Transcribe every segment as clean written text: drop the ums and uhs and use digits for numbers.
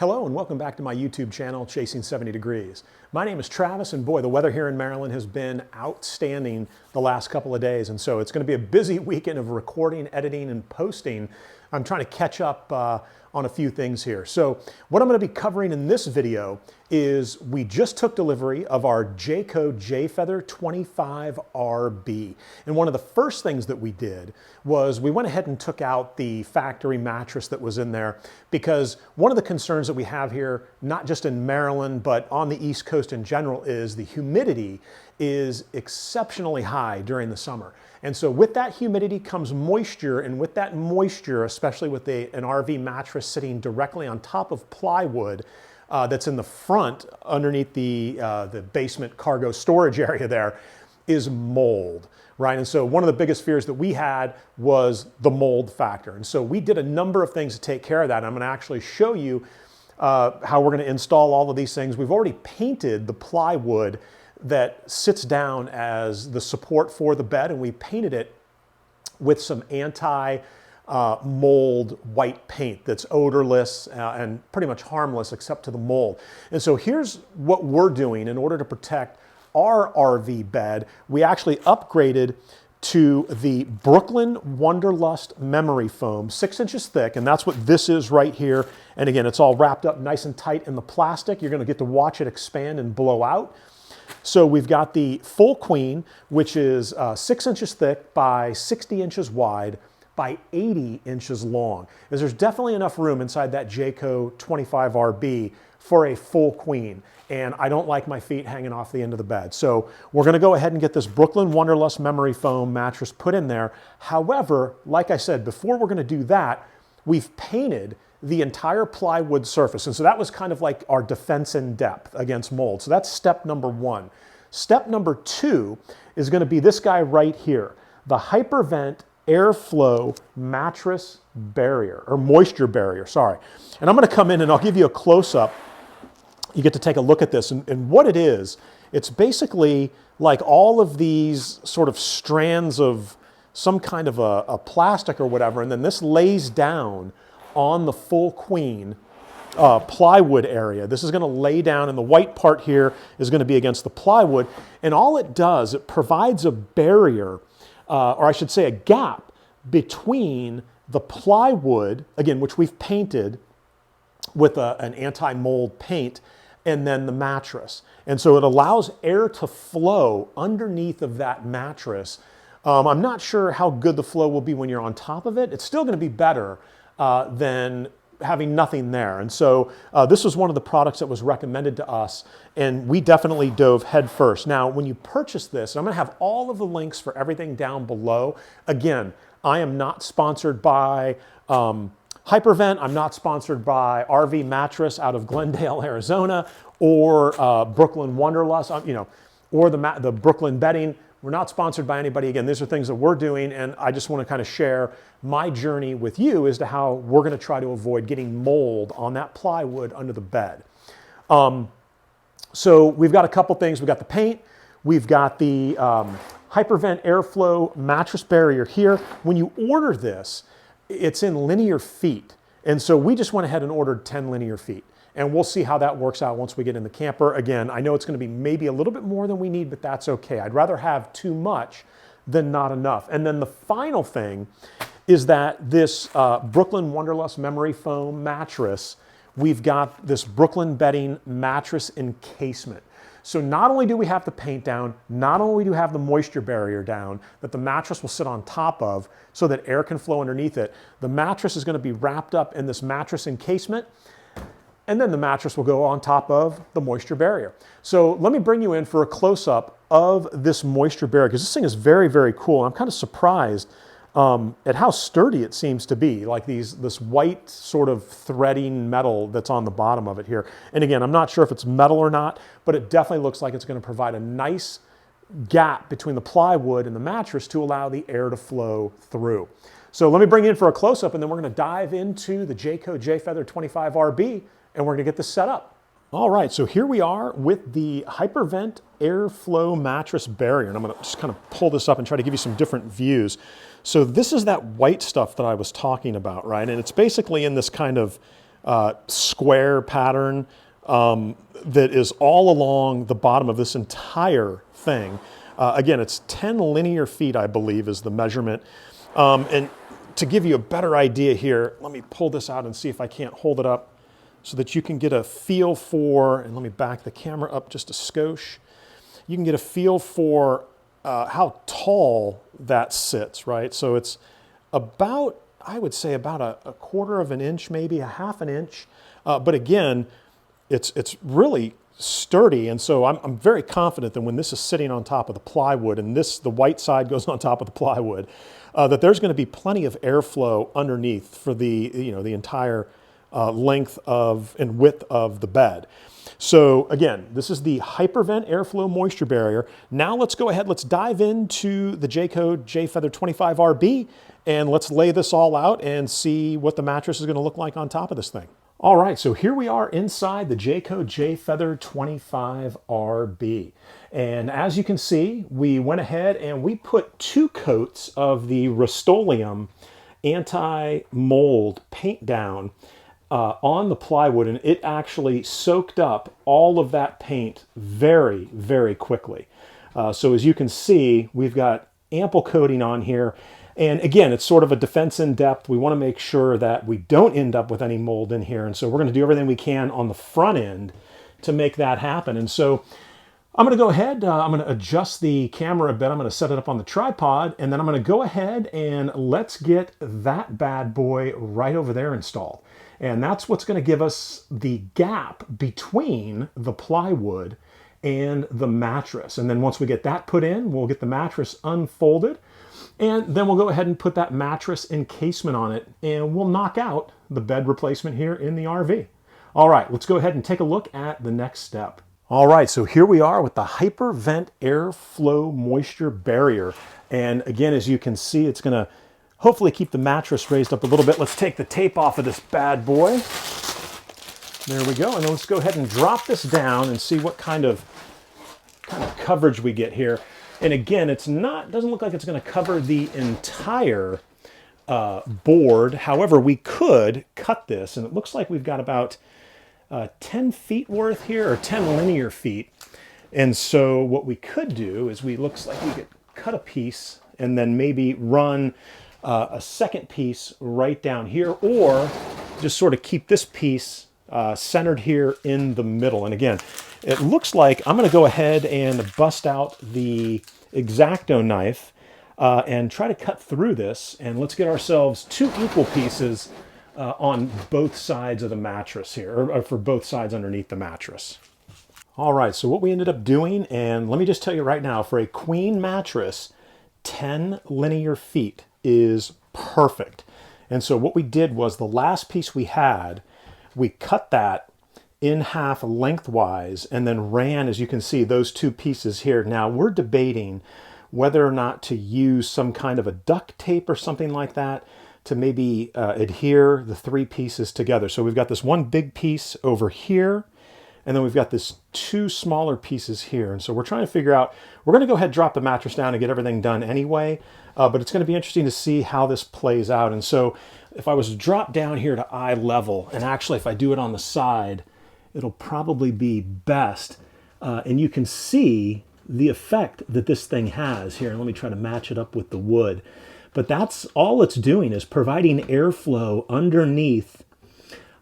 Hello and welcome back to my YouTube channel, Chasing 70 Degrees. My name is Travis, and boy, the weather here in Maryland has been outstanding the last couple of days, and so it's going to be a busy weekend of recording, editing, and posting. I'm trying to catch up on a few things here. So what I'm going to be covering in this video is we just took delivery of our Jayco Jayfeather 25RB. And one of the first things that we did was we went ahead and took out the factory mattress that was in there, because one of the concerns that we have here, not just in Maryland, but on the East Coast in general, is the humidity is exceptionally high during the summer. And so with that humidity comes moisture, and with that moisture, especially with an RV mattress sitting directly on top of plywood that's in the front underneath the basement cargo storage area there, is mold, right? And so one of the biggest fears that we had was the mold factor. And so we did a number of things to take care of that. I'm going to actually show you how we're going to install all of these things. We've already painted the plywood that sits down as the support for the bed, and we painted it with some anti-mold white paint that's odorless and pretty much harmless except to the mold. And so here's what we're doing in order to protect our RV bed. We actually upgraded to the Brooklyn Wanderlust memory foam, 6 inches thick, and that's what this is right here. And again, it's all wrapped up nice and tight in the plastic. You're going to get to watch it expand and blow out. So we've got the full queen, which is 6 inches thick by 60 inches wide by 80 inches long. There's definitely enough room inside that Jayco 25RB for a full queen. And I don't like my feet hanging off the end of the bed. So we're going to go ahead and get this Brooklyn Wanderlust memory foam mattress put in there. However, like I said, before we're going to do that, we've painted the entire plywood surface. And so that was kind of like our defense in depth against mold. So that's step number one. Step number two is going to be this guy right here, the Hypervent Aire-Flow Mattress Barrier, or Moisture Barrier, sorry. And I'm going to come in and I'll give you a close-up. You get to take a look at this. And what it is, it's basically like all of these sort of strands of some kind of a plastic or whatever, and then this lays down on the full queen plywood area. This is going to lay down, and the white part here is going to be against the plywood. And all it does, it provides a barrier, or I should say a gap, between the plywood, again, which we've painted with an anti-mold paint, and then the mattress. And so it allows air to flow underneath of that mattress. I'm not sure how good the flow will be when you're on top of it. It's still going to be better than having nothing there. And so this was one of the products that was recommended to us, and we definitely dove head first. Now, when you purchase this, I'm going to have all of the links for everything down below. Again, I am not sponsored by Hypervent. I'm not sponsored by RV Mattress out of Glendale, Arizona, or Brooklyn Wanderlust, or the Brooklyn Bedding. We're not sponsored by anybody. Again, these are things that we're doing, and I just want to kind of share my journey with you as to how we're going to try to avoid getting mold on that plywood under the bed. So we've got a couple things. We've got the paint. We've got the Hypervent Aire-Flow Mattress Barrier here. When you order this, it's in linear feet. And so we just went ahead and ordered 10 linear feet. And we'll see how that works out once we get in the camper. Again, I know it's going to be maybe a little bit more than we need, but that's okay. I'd rather have too much than not enough. And then the final thing is that this Brooklyn Wanderlust memory foam mattress, we've got this Brooklyn Bedding mattress encasement. So not only do we have the paint down, not only do we have the moisture barrier down that the mattress will sit on top of so that air can flow underneath it, the mattress is going to be wrapped up in this mattress encasement, and then the mattress will go on top of the moisture barrier. So let me bring you in for a close-up of this moisture barrier, because this thing is very, very cool. I'm kind of surprised at how sturdy it seems to be, like this white sort of threading metal that's on the bottom of it here. And again, I'm not sure if it's metal or not, but it definitely looks like it's going to provide a nice gap between the plywood and the mattress to allow the air to flow through. So let me bring you in for a close-up, and then we're going to dive into the Jayco Jayfeather 25RB, and we're going to get this set up. All right, so here we are with the Hypervent Aire-Flow Mattress Barrier, and I'm going to just kind of pull this up and try to give you some different views. So this is that white stuff that I was talking about, right? And it's basically in this kind of square pattern that is all along the bottom of this entire thing. Again, it's 10 linear feet, I believe, is the measurement. And to give you a better idea here, let me pull this out and see if I can't hold it up so that you can get a feel for, and let me back the camera up just a skosh. You can get a feel for how tall that sits, right? So it's about, I would say about a quarter of an inch, maybe a half an inch. But again, it's really sturdy, and so I'm very confident that when this is sitting on top of the plywood, and the white side goes on top of the plywood, that there's going to be plenty of airflow underneath for the entire length of and width of the bed. So again, this is the Hypervent Aire-Flow Moisture Barrier. Now let's go ahead, let's dive into the J-Code J-Feather 25RB, and let's lay this all out and see what the mattress is going to look like on top of this thing. All right, so here we are inside the J-Code J-Feather 25RB. And as you can see, we went ahead and we put 2 coats of the Rust-Oleum anti-mold paint down on the plywood, and it actually soaked up all of that paint very, very quickly. So as you can see, we've got ample coating on here. And again, it's sort of a defense in depth. We want to make sure that we don't end up with any mold in here. And so we're going to do everything we can on the front end to make that happen. And so I'm going to go ahead, I'm going to adjust the camera a bit. I'm going to set it up on the tripod, and then I'm going to go ahead and let's get that bad boy right over there installed. And that's what's going to give us the gap between the plywood and the mattress. And then once we get that put in, we'll get the mattress unfolded. And then we'll go ahead and put that mattress encasement on it, and we'll knock out the bed replacement here in the RV. All right, let's go ahead and take a look at the next step. All right, so here we are with the Hypervent Aire-Flow Moisture Barrier. And again, as you can see, it's gonna hopefully keep the mattress raised up a little bit. Let's take the tape off of this bad boy. There we go, and then let's go ahead and drop this down and see what kind of coverage we get here. And again, doesn't look like it's going to cover the entire board. However, we could cut this, and it looks like we've got about 10 feet worth here, or 10 linear feet. And so what we could do is looks like we could cut a piece and then maybe run a second piece right down here, or just sort of keep this piece centered here in the middle. And again, it looks like I'm going to go ahead and bust out the X-Acto knife and try to cut through this, and let's get ourselves 2 equal pieces on both sides of the mattress here, or for both sides underneath the mattress. All right, so what we ended up doing, and let me just tell you right now, for a queen mattress, 10 linear feet is perfect. And so what we did was the last piece we had, we cut that in half lengthwise and then ran, as you can see, those 2 pieces here. Now we're debating whether or not to use some kind of a duct tape or something like that to maybe adhere the 3 pieces together. So we've got this one big piece over here, and then we've got this 2 smaller pieces here. And so we're trying to figure out, we're going to go ahead and drop the mattress down and get everything done anyway, but it's going to be interesting to see how this plays out. And so if I was to drop down here to eye level, and actually if I do it on the side, it'll probably be best. And you can see the effect that this thing has here. And let me try to match it up with the wood. But that's all it's doing, is providing airflow underneath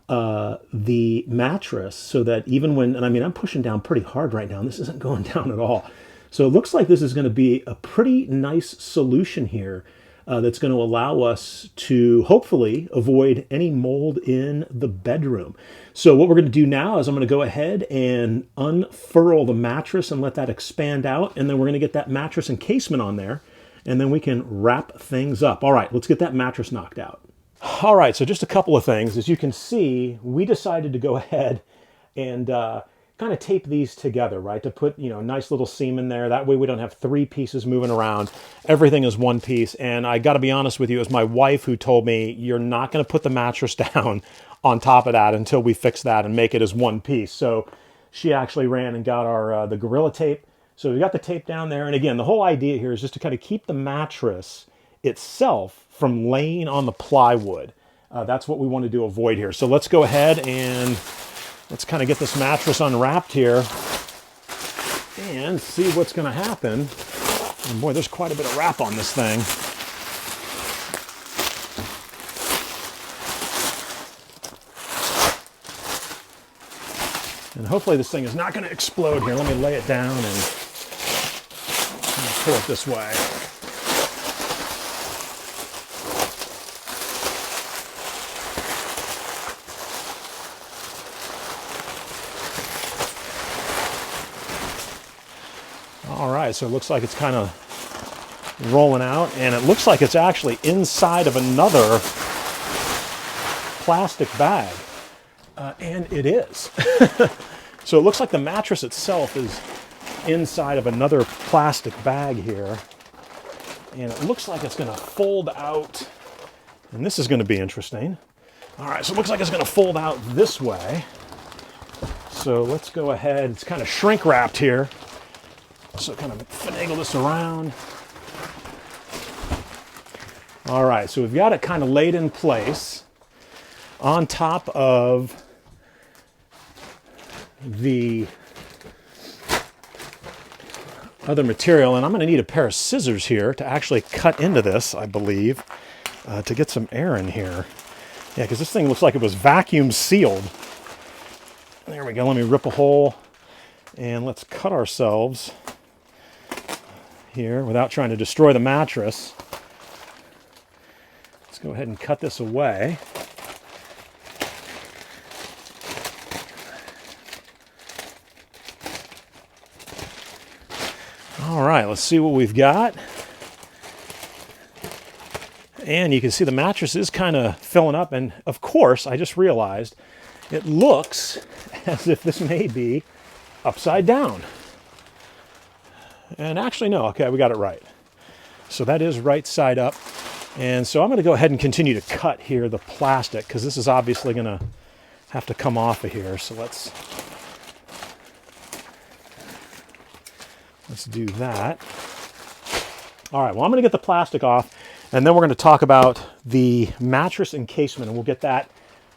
the mattress, so that even when, and I mean, I'm pushing down pretty hard right now, and this isn't going down at all. So it looks like this is going to be a pretty nice solution here that's going to allow us to hopefully avoid any mold in the bedroom. So what we're going to do now is I'm going to go ahead and unfurl the mattress and let that expand out, and then we're going to get that mattress encasement on there, and then we can wrap things up. All right, let's get that mattress knocked out. All right, so just a couple of things. As you can see, we decided to go ahead and kind of tape these together, right? To put, a nice little seam in there. That way we don't have 3 pieces moving around. Everything is 1 piece. And I got to be honest with you, it was my wife who told me, you're not going to put the mattress down on top of that until we fix that and make it as 1 piece. So she actually ran and got our the Gorilla Tape. So we got the tape down there. And again, the whole idea here is just to kind of keep the mattress itself from laying on the plywood. That's what we wanted to avoid here. So let's go ahead and let's kind of get this mattress unwrapped here and see what's going to happen. And boy, there's quite a bit of wrap on this thing. And hopefully this thing is not going to explode here. Let me lay it down and pull it this way. All right, so it looks like it's kind of rolling out, and it looks like it's actually inside of another plastic bag. And it is. So it looks like the mattress itself is inside of another plastic bag here. And it looks like it's going to fold out. And this is going to be interesting. All right, so it looks like it's going to fold out this way. So let's go ahead. It's kind of shrink wrapped here. So kind of finagle this around. All right, so we've got it kind of laid in place on top of the other material, and I'm going to need a pair of scissors here to actually cut into this, I believe, to get some air in here. Yeah, because this thing looks like it was vacuum sealed. There we go. Let me rip a hole, and let's cut ourselves here without trying to destroy the mattress. Let's go ahead and cut this away. All right, let's see what we've got. And you can see the mattress is kind of filling up. And of course, I just realized it looks as if this may be upside down. And actually, no, okay, we got it right. So that is right side up. And so I'm going to go ahead and continue to cut here the plastic, because this is obviously going to have to come off of here. So let's do that. All right, well, I'm going to get the plastic off, and then we're going to talk about the mattress encasement, and we'll get that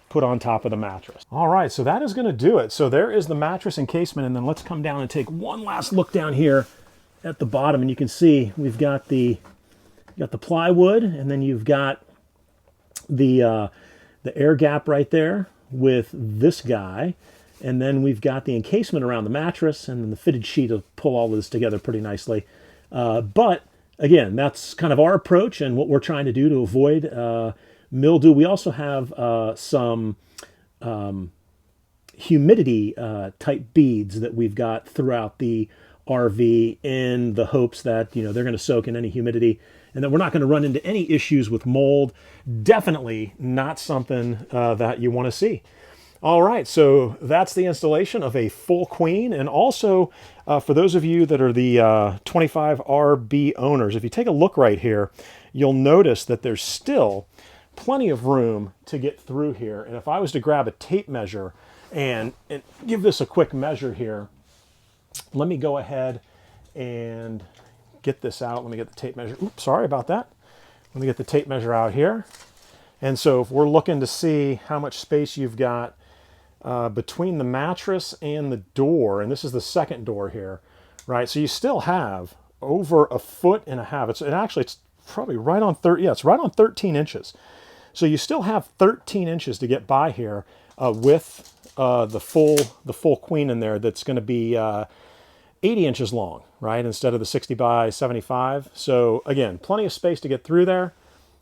put on top of the mattress. All right, so that is going to do it. So there is the mattress encasement, and then let's come down and take one last look down here at the bottom, and you can see we've got the plywood, and then you've got the air gap right there with this guy. And then we've got the encasement around the mattress, and then the fitted sheet will pull all of this together pretty nicely. But again, that's kind of our approach and what we're trying to do to avoid mildew. We also have some humidity type beads that we've got throughout the RV in the hopes that, you know, they're going to soak in any humidity and that we're not going to run into any issues with mold. Definitely not something that you want to see. All right, so that's the installation of a full queen. And also, for those of you that are the 25RB owners, if you take a look right here, you'll notice that there's still plenty of room to get through here. And if I was to grab a tape measure and give this a quick measure here, let me go ahead and get this out. Let me get the tape measure. Oops, sorry about that. Let me get the tape measure out here. And so if we're looking to see how much space you've got between the mattress and the door, and this is the second door here, right? So you still have over 1.5 feet. It's probably right on it's right on 13 inches. So you still have 13 inches to get by here with the full queen in there. That's going to be 80 inches long, right? Instead of the 60 by 75. So again, plenty of space to get through there.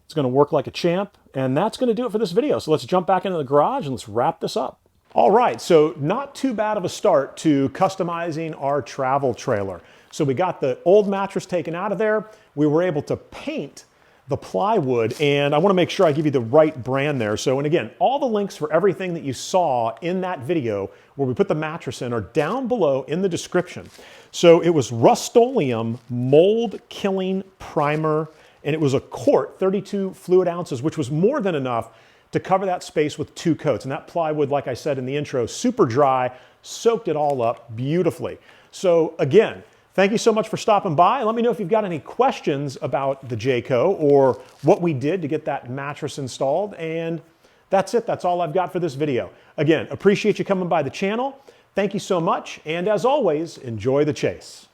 It's going to work like a champ, and that's going to do it for this video. So let's jump back into the garage and let's wrap this up. All right, so not too bad of a start to customizing our travel trailer. So we got the old mattress taken out of there. We were able to paint the plywood, and I want to make sure I give you the right brand there. So, and again, all the links for everything that you saw in that video where we put the mattress in are down below in the description. So it was Rust-Oleum mold killing primer, and it was a quart, 32 fluid ounces, which was more than enough to cover that space with 2 coats. And that plywood, like I said in the intro, super dry, soaked it all up beautifully. So again, thank you so much for stopping by. Let me know if you've got any questions about the Jayco or what we did to get that mattress installed. And That's it. That's all I've got for this video. Again, appreciate you coming by the channel. Thank you so much. And as always, enjoy the chase.